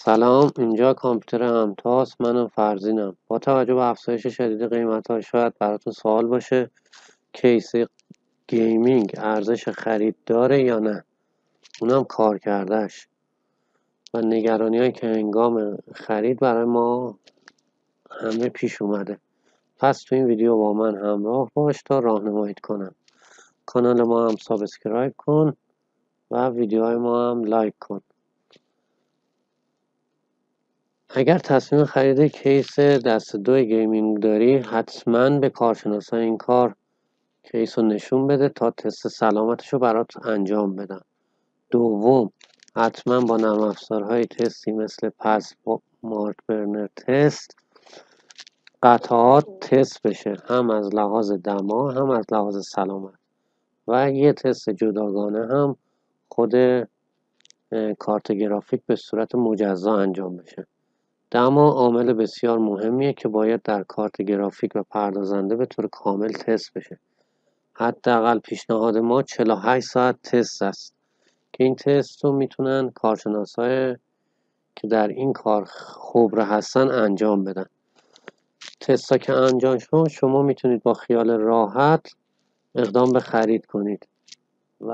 سلام، اینجا کامپیوتر همتاست. منم فرزینم. با توجه به افزایش شدید قیمت‌ها شاید براتون سوال باشه کیس گیمینگ ارزش خرید داره یا نه، اونم کار کردهش و نگرانی‌هایی که هنگام خرید برای ما همه پیش اومده. پس تو این ویدیو با من همراه باش تا راهنماییت کنم. کانال ما هم سابسکرایب کن و ویدیوهای ما هم لایک کن. اگر تصمیم خرید کیس دست 2 گیمینگ داری، حتما به کارشناسای این کار کیس رو نشون بده تا تست سلامتش رو برات انجام بدن. دوم، حتما با نرم افزارهای تستی مثل پس مارک برنر تست قطعات تست بشه، هم از لحاظ دما هم از لحاظ سلامت، و یه تست جداگانه هم خود کارت گرافیک به صورت مجزا انجام بشه. دما عامل بسیار مهمیه که باید در کارت گرافیک و پردازنده به طور کامل تست بشه. حداقل پیشنهاد ما 48 ساعت تست است که این تست رو میتونن کارشناسای که در این کار خبره هستن انجام بدن. تستا که انجام شد، شما میتونید با خیال راحت اقدام به خرید کنید و